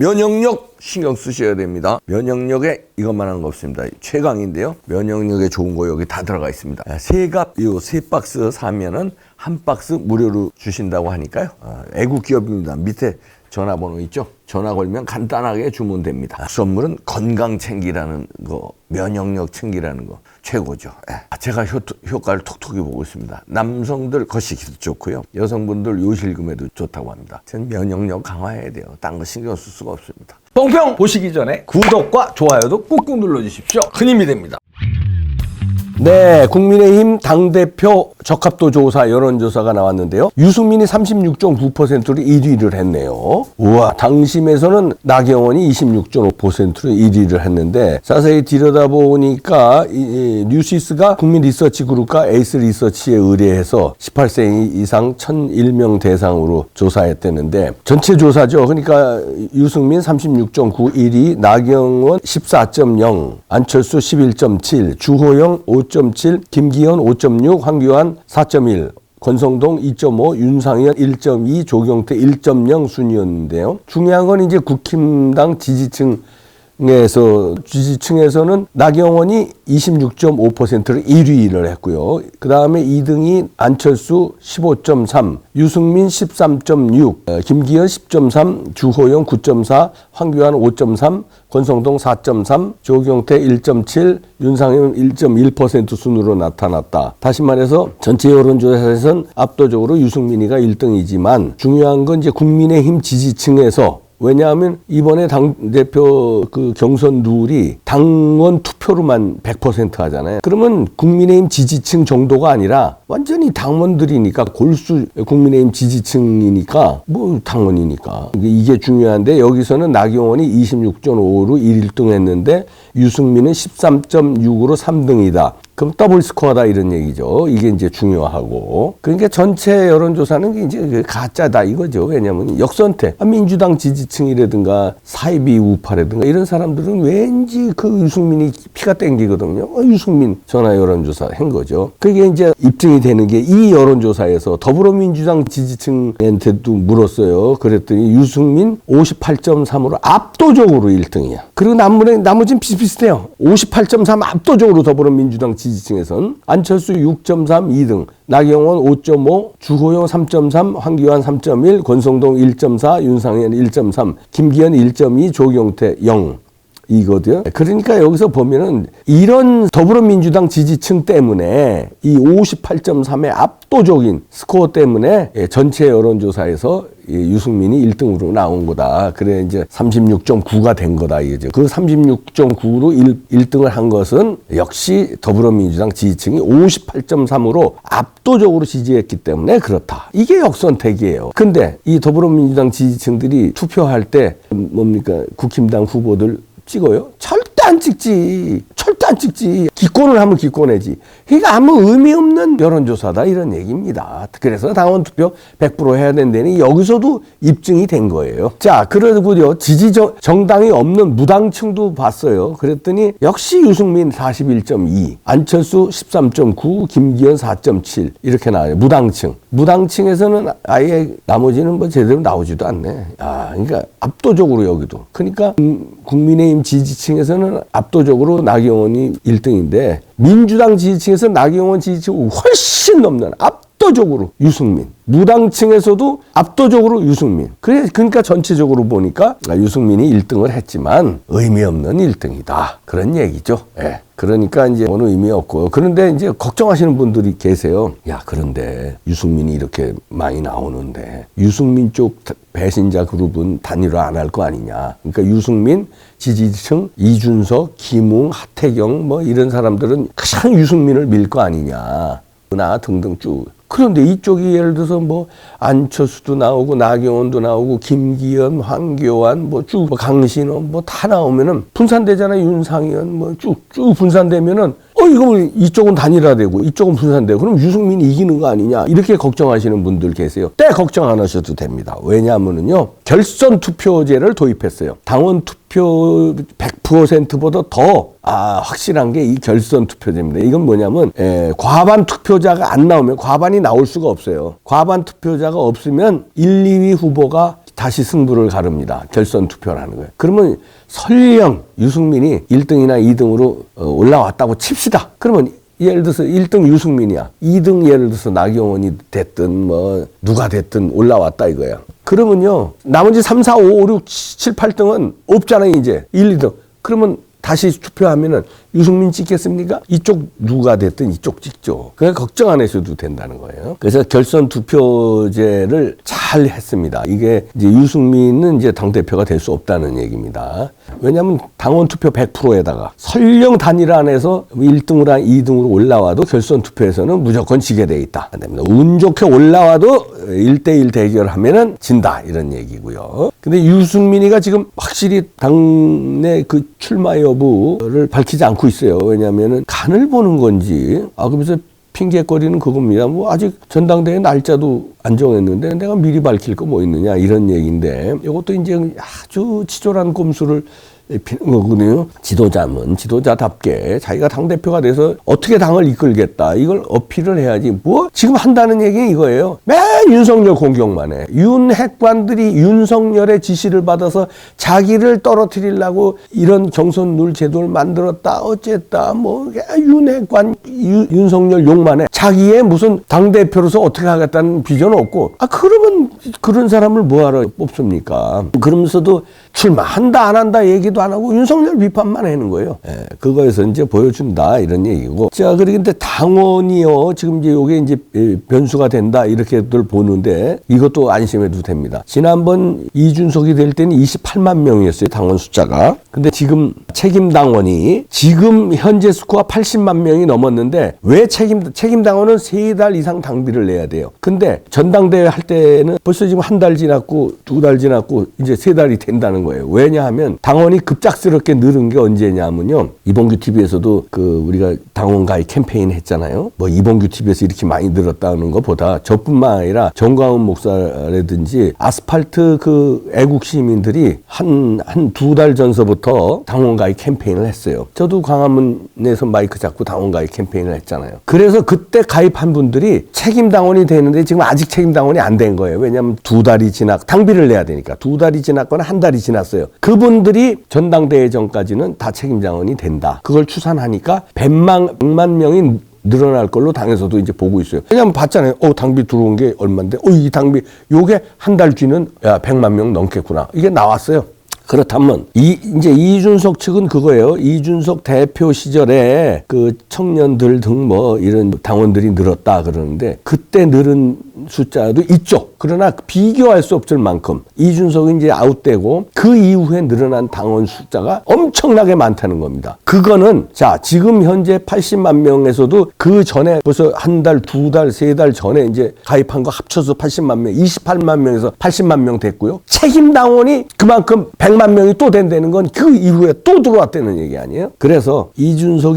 면역력 신경 쓰셔야 됩니다. 면역력에 이것만 하는 거 없습니다. 최강인데요. 면역력에 좋은 거 여기 다 들어가 있습니다. 세갑 요 3박스 사면은 1박스 무료로 주신다고 하니까요. 애국 기업입니다. 밑에 전화번호 있죠? 전화 걸면 간단하게 주문됩니다. 선물은 건강 챙기라는 거, 면역력 챙기라는 거 최고죠. 제가 효과를 톡톡히 보고 있습니다. 남성들 거시기도 좋고요. 여성분들 요실금에도 좋다고 합니다. 전 면역력 강화해야 돼요. 딴 거 신경 쓸 수가 없습니다. 뽕평 보시기 전에 구독과 좋아요도 꾹꾹 눌러주십시오. 큰 힘이 됩니다. 네, 국민의힘 당대표 적합도 조사 여론조사가 나왔는데요. 유승민이 36.9%로 1위를 했네요. 우와, 당심에서는 나경원이 26.5%로 1위를 했는데 자세히 들여다보니까 뉴시스가 국민리서치그룹과 에이스리서치에 의뢰해서 18세 이상 1,001명 대상으로 조사했다는데 전체 조사죠. 그러니까 유승민 36.9, 1위, 나경원 14.0, 안철수 11.7, 주호영 5.7, 김기현 5.6, 황교안 4.1, 권성동 2.5, 윤상현 1.2, 조경태 1.0 순이었는데요. 중요한 건 이제 국힘당 지지층에서는 나경원이 26.5%를 1위를 했고요. 그 다음에 2등이 안철수 15.3, 유승민 13.6, 김기현 10.3, 주호영 9.4, 황교안 5.3, 권성동 4.3, 조경태 1.7, 윤상현 1.1% 순으로 나타났다. 다시 말해서 전체 여론조사에서는 압도적으로 유승민이가 1등이지만 중요한 건 이제 국민의힘 지지층에서 왜냐하면 이번에 당대표 그 경선 룰이 당원 투표로만 100% 하잖아요. 그러면 국민의힘 지지층 정도가 아니라 완전히 당원들이니까 골수 국민의힘 지지층이니까 뭐 당원이니까. 이게 중요한데 여기서는 나경원이 26.5로 1등 했는데 유승민은 13.6으로 3등이다. 그럼 더블 스코어다 이런 얘기죠. 이게 이제 중요하고. 그러니까 전체 여론조사는 이제 가짜다 이거죠. 왜냐하면 역선택. 민주당 지지층이라든가 사이비 우파라든가 이런 사람들은 왠지 그 유승민이 피가 땡기거든요. 유승민 전화 여론조사 한 거죠. 그게 이제 입증이 되는 게 이 여론조사에서 더불어민주당 지지층한테도 물었어요. 그랬더니 유승민 58.3으로 압도적으로 1등이야. 그리고 나머지는 비슷비슷해요. 58.3 압도적으로 더불어민주당 지지층에선 안철수 6.3 2등, 나경원 5.5, 주호영 3.3, 황교안 3.1, 권성동 1.4, 윤상현 1.3, 김기현 1.2, 조경태 0. 이거든. 그러니까 여기서 보면은 이런 더불어민주당 지지층 때문에 이 58.3의 압도적인 스코어 때문에 전체 여론조사에서 유승민이 1등으로 나온 거다. 그래 이제 36.9가 된 거다 이거죠. 그 36.9로 1등을 한 것은 역시 더불어민주당 지지층이 58.3으로 압도적으로 지지했기 때문에 그렇다. 이게 역선택이에요. 근데 이 더불어민주당 지지층들이 투표할 때 뭡니까? 국힘당 후보들 찍어요? 절대 안 찍지. 절대 안 찍지. 기권을 하면 기권해지. 그러니까 아무 의미 없는 여론조사다 이런 얘기입니다. 그래서 당원 투표 100% 해야 된다니 여기서도 입증이 된 거예요. 자, 그러고요. 정당이 없는 무당층도 봤어요. 그랬더니 역시 유승민 41.2, 안철수 13.9, 김기현 4.7 이렇게 나와요. 무당층. 무당층에서는 아예 나머지는 뭐 제대로 나오지도 않네. 그러니까 압도적으로 여기도. 그러니까 국민의힘 지지층에서는 압도적으로 나경원이 1등인데 민주당 지지층에서 나경원 지지층이 훨씬 넘는 압도적으로 유승민. 무당층에서도 압도적으로 유승민. 그러니까 전체적으로 보니까 유승민이 1등을 했지만 의미 없는 1등이다. 그런 얘기죠. 예. 그러니까 이제 어느 의미 없고. 그런데 이제 걱정하시는 분들이 계세요. 야, 그런데 유승민이 이렇게 많이 나오는데 유승민 쪽 배신자 그룹은 단일화 안 할 거 아니냐. 그러니까 유승민 지지층 이준석, 김웅, 하태경 뭐 이런 사람들은 그냥 유승민을 밀 거 아니냐. 나 등등 쭉. 그런데 이쪽이 예를 들어서 뭐 안철수도 나오고 나경원도 나오고 김기현, 황교안 뭐 쭉 강신호 뭐 다 나오면은 분산되잖아. 윤상현 뭐 쭉쭉 분산되면은 이거 이쪽은 단일화되고 이쪽은 분산되고 그럼 유승민이 이기는 거 아니냐 이렇게 걱정하시는 분들 계세요. 걱정 안 하셔도 됩니다. 왜냐하면은요 결선 투표제를 도입했어요. 당원 투표 100%보다 더 확실한 게 이 결선 투표제입니다. 이건 뭐냐면 과반 투표자가 안 나오면 과반이 나올 수가 없어요. 과반 투표자가 없으면 1, 2위 후보가 다시 승부를 가릅니다. 결선 투표를 하는 거예요. 그러면 설령 유승민이 1등이나 2등으로 올라왔다고 칩시다. 그러면 예를 들어서 1등 유승민이야. 2등 예를 들어서 나경원이 됐든 뭐 누가 됐든 올라왔다 이거야. 그러면요. 나머지 3, 4, 5, 6, 7, 8등은 없잖아요, 이제. 1, 2등. 그러면 다시 투표하면은 유승민 찍겠습니까? 이쪽 누가 됐든 이쪽 찍죠. 그러니까 걱정 안 하셔도 된다는 거예요. 그래서 결선 투표제를 잘 했습니다. 이게 이제 유승민은 이제 당대표가 될 수 없다는 얘기입니다. 왜냐하면 당원 투표 100%에다가 설령 단일안에서 1등으로 2등으로 올라와도 결선 투표에서는 무조건 지게 돼 있다. 운 좋게 올라와도 1대1 대결하면은 진다. 이런 얘기고요. 근데 유승민이가 지금 확실히 당내 그 출마 여부를 밝히지 않고 있어요. 왜냐하면은 간을 보는 건지, 그러면서 핑계거리는 그겁니다. 뭐 아직 전당대회 날짜도 안 정했는데 내가 미리 밝힐 거 뭐 있느냐 이런 얘기인데, 이것도 이제 아주 치졸한 꼼수를 피는 거거든요. 지도자면 지도자답게 자기가 당대표가 돼서 어떻게 당을 이끌겠다 이걸 어필을 해야지. 뭐 지금 한다는 얘기는 이거예요. 맨 윤석열 공격만 해. 윤핵관들이 윤석열의 지시를 받아서 자기를 떨어뜨리려고 이런 경선 룰 제도를 만들었다 어쨌다 뭐 윤핵관 윤석열 욕만 해. 자기의 무슨 당대표로서 어떻게 하겠다는 비전 없고, 그러면 그런 사람을 뭐하러 뽑습니까? 그러면서도 출마한다 안 한다 얘기도 안 하고 윤석열 비판만 하는 거예요. 그거에서 이제 보여준다 이런 얘기고. 자, 그런데 당원이요 지금 이제 요게 이제 변수가 된다 이렇게들 보는데 이것도 안심해도 됩니다. 지난번 이준석이 될 때는 28만 명이었어요 당원 숫자가. 근데 지금 책임 당원이 지금 현재 스코어 80만 명이 넘었는데, 왜 책임 당원은 3달 이상 당비를 내야 돼요. 근데 전당대회 할 때는 벌써 지금 한 달 지났고 2달 지났고 이제 3달이 된다는 거예요. 왜냐하면 당원이 급작스럽게 늘은 게 언제냐면요. 이봉규 TV에서도 우리가 당원 가입 캠페인 했잖아요. 뭐 이봉규 TV에서 이렇게 많이 늘었다는 것보다 저뿐만 아니라 정광훈 목사라든지 아스팔트 애국 시민들이 한 2달 전서부터 당원 가입 캠페인을 했어요. 저도 광화문에서 마이크 잡고 당원 가입 캠페인을 했잖아요. 그래서 그때 가입한 분들이 책임 당원이 되는데 지금 아직 책임 당원이 안 된 거예요. 왜냐하면 2달이 당비를 내야 되니까 2달이 지났거나 1달이 지났어요. 그분들이 전당대회 전까지는 다 책임 당원이 된다. 그걸 추산하니까 100만 명이 늘어날 걸로 당에서도 이제 보고 있어요. 왜냐면 봤잖아요. 당비 들어온 게 얼만데, 이 당비, 요게 한 달 뒤는 100만 명 넘겠구나. 이게 나왔어요. 그렇다면 이제 이준석 측은 그거예요. 이준석 대표 시절에 그 청년들 등 뭐 이런 당원들이 늘었다 그러는데, 그때 늘은 숫자도 있죠. 그러나 비교할 수 없을 만큼 이준석이 이제 아웃되고 그 이후에 늘어난 당원 숫자가 엄청나게 많다는 겁니다. 그거는 지금 현재 80만 명에서도 그 전에 벌써 한 달, 2달, 3달 전에 이제 가입한 거 합쳐서 80만 명, 28만 명에서 80만 명 됐고요. 책임 당원이 그만큼 100만 명이 또 된다는 건 그 이후에 또 들어왔다는 얘기 아니에요? 그래서 이준석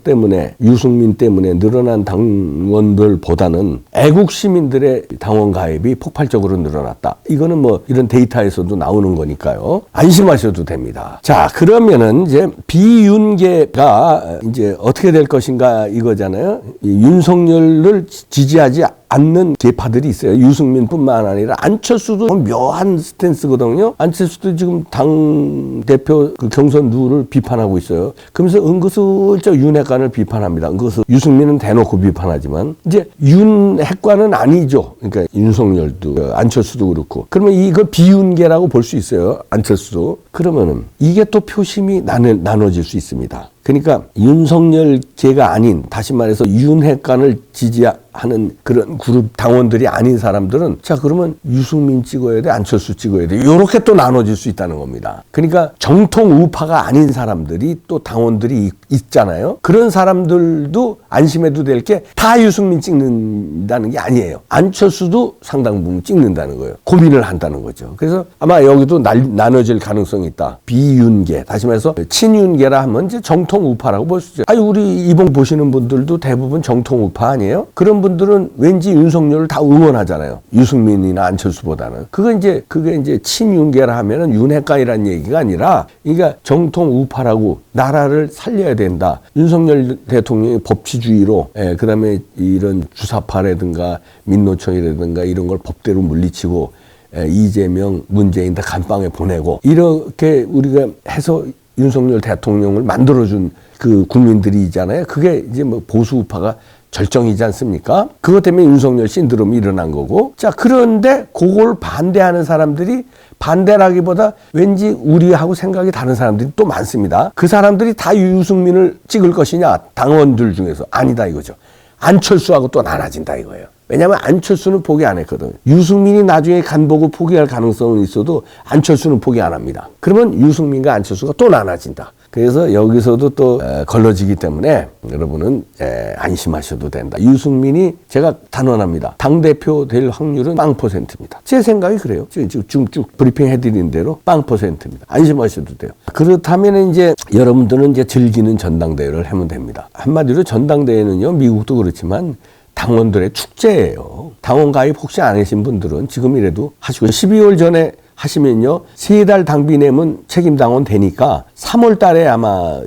때문에, 유승민 때문에 늘어난 당원들보다는 애국 시민들의 당원 가입이 폭발적으로 늘어났다. 이거는 뭐 이런 데이터에서도 나오는 거니까요. 안심하셔도 됩니다. 자, 그러면은 이제 비윤계가 이제 어떻게 될 것인가 이거잖아요. 윤석열을 지지하지 않는 계파들이 있어요. 유승민뿐만 아니라 안철수도 묘한 스탠스거든요. 안철수도 지금 당 대표 경선 룰을 비판하고 있어요. 그러면서 은근슬쩍 윤핵관을 비판합니다. 은근슬 유승민은 대놓고 비판하지만 이제 윤핵관은 아니죠. 그러니까 윤석열도 안철수도 그렇고. 그러면 이걸 비윤계라고 볼 수 있어요. 안철수도. 그러면은 이게 또 표심이 나눠질 수 있습니다. 그러니까 윤석열계가 아닌, 다시 말해서 윤핵관을 지지하는 그런 그룹 당원들이 아닌 사람들은 그러면 유승민 찍어야 돼, 안철수 찍어야 돼, 이렇게 또 나눠질 수 있다는 겁니다. 그러니까 정통 우파가 아닌 사람들이 또 당원들이 있잖아요. 그런 사람들도 안심해도 될 게 다 유승민 찍는다는 게 아니에요. 안철수도 상당 부분 찍는다는 거예요. 고민을 한다는 거죠. 그래서 아마 여기도 나눠질 가능성이 있다. 비윤계, 다시 말해서 친윤계라 하면 이제 정통 우파라고 볼 수 있죠. 우리 이봉 보시는 분들도 대부분 정통 우파 아니에요? 그런 분들은 왠지 윤석열을 다 응원하잖아요. 유승민이나 안철수보다는. 그게 이제 친윤계라 하면은 윤핵관이라는 얘기가 아니라, 그러니까 정통 우파라고 나라를 살려야 된다. 윤석열 대통령이 법치주의로, 그다음에 이런 주사파라든가 민노총이라든가 이런 걸 법대로 물리치고 이재명, 문재인 다 감방에 보내고 이렇게 우리가 해서 윤석열 대통령을 만들어준 그 국민들이 있잖아요. 그게 이제 뭐 보수 우파가 절정이지 않습니까? 그것 때문에 윤석열 신드롬이 일어난 거고. 자, 그런데 그걸 반대하는 사람들이 반대라기보다 왠지 우리하고 생각이 다른 사람들이 또 많습니다. 그 사람들이 다 유승민을 찍을 것이냐? 당원들 중에서 아니다 이거죠. 안철수하고 또 나눠진다 이거예요. 왜냐하면 안철수는 포기 안 했거든요. 유승민이 나중에 간 보고 포기할 가능성은 있어도 안철수는 포기 안 합니다. 그러면 유승민과 안철수가 또 나눠진다. 그래서 여기서도 또 걸러지기 때문에 여러분은 안심하셔도 된다. 유승민이 제가 단언합니다. 당대표 될 확률은 0%입니다. 제 생각이 그래요. 지금 쭉 브리핑 해드린 대로 0%입니다. 안심하셔도 돼요. 그렇다면 이제 여러분들은 이제 즐기는 전당대회를 하면 됩니다. 한마디로 전당대회는요, 미국도 그렇지만 당원들의 축제예요. 당원 가입 혹시 안 하신 분들은 지금이라도 하시고 12월 전에 하시면요 3달 당비 내면 책임당원 되니까 3월 달에 아마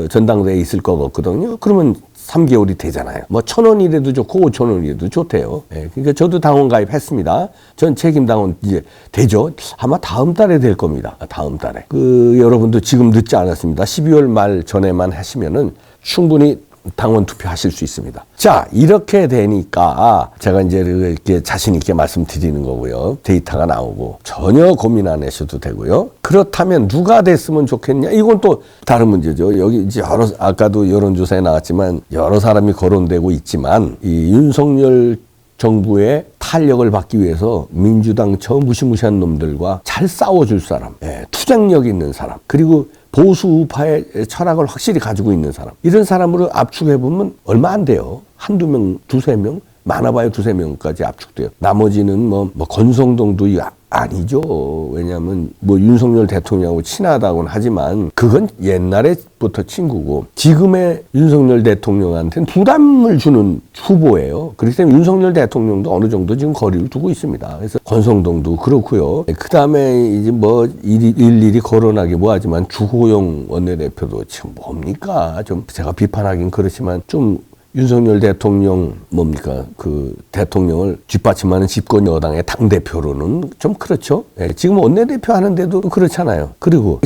전당대회에 있을 것 같거든요. 그러면 3개월이 되잖아요. 뭐 1,000원이라도 좋고 5,000원이라도 좋대요. 예, 그러니까 저도 당원 가입했습니다. 전 책임당원 이제 되죠. 아마 다음 달에 될 겁니다. 다음 달에. 여러분도 지금 늦지 않았습니다. 12월 말 전에만 하시면은 충분히 당원 투표하실 수 있습니다. 자, 이렇게 되니까 제가 이제 이렇게 자신 있게 말씀드리는 거고요. 데이터가 나오고 전혀 고민 안 하셔도 되고요. 그렇다면 누가 됐으면 좋겠냐? 이건 또 다른 문제죠. 여기 이제 아까도 여론조사에 나왔지만 여러 사람이 거론되고 있지만 이 윤석열 정부의 탄력을 받기 위해서 민주당 저 무시무시한 놈들과 잘 싸워줄 사람, 투쟁력 있는 사람, 그리고 보수 우파의 철학을 확실히 가지고 있는 사람, 이런 사람으로 압축해보면 얼마 안 돼요. 한두 명, 두세 명, 많아봐야 두세 명까지 압축돼요. 나머지는 뭐 권성동도 아니죠. 왜냐하면 뭐 윤석열 대통령하고 친하다고는 하지만 그건 옛날에부터 친구고 지금의 윤석열 대통령한테는 부담을 주는 후보예요. 그렇기 때문에 윤석열 대통령도 어느 정도 지금 거리를 두고 있습니다. 그래서 권성동도 그렇고요. 그 다음에 이제 뭐 일일이 거론하기 뭐하지만 주호영 원내대표도 지금 뭡니까? 좀 제가 비판하긴 그렇지만 좀 윤석열 대통령 그 대통령을 뒷받침하는 집권 여당의 당대표로는 좀 그렇죠. 지금 원내대표 하는데도 그렇잖아요. 그리고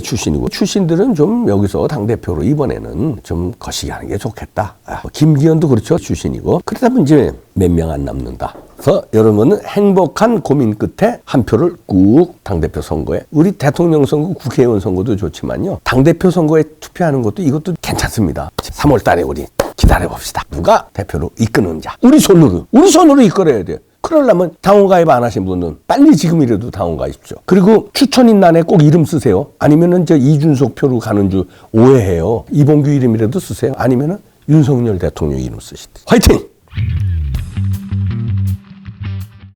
출신들은 좀 여기서 당대표로 이번에는 좀 거시기 하는 게 좋겠다. 김기현도 그렇죠. 출신이고. 그러다 보면 이제 몇 명 안 남는다. 그래서 여러분은 행복한 고민 끝에 한 표를 꾹 당대표 선거에, 우리 대통령 선거, 국회의원 선거도 좋지만요. 당대표 선거에 투표하는 것도 이것도 괜찮습니다. 3월 달에 우리 기다려봅시다. 누가 대표로 이끄는 자. 우리 손으로 이끌어야 돼요. 그러려면 당원 가입 안 하신 분은 빨리 지금이라도 당원 가입시오. 그리고 추천인란에 꼭 이름 쓰세요. 아니면은 이준석 표로 가는 줄 오해해요. 이봉규 이름이라도 쓰세요. 아니면은 윤석열 대통령 이름 쓰시대. 화이팅!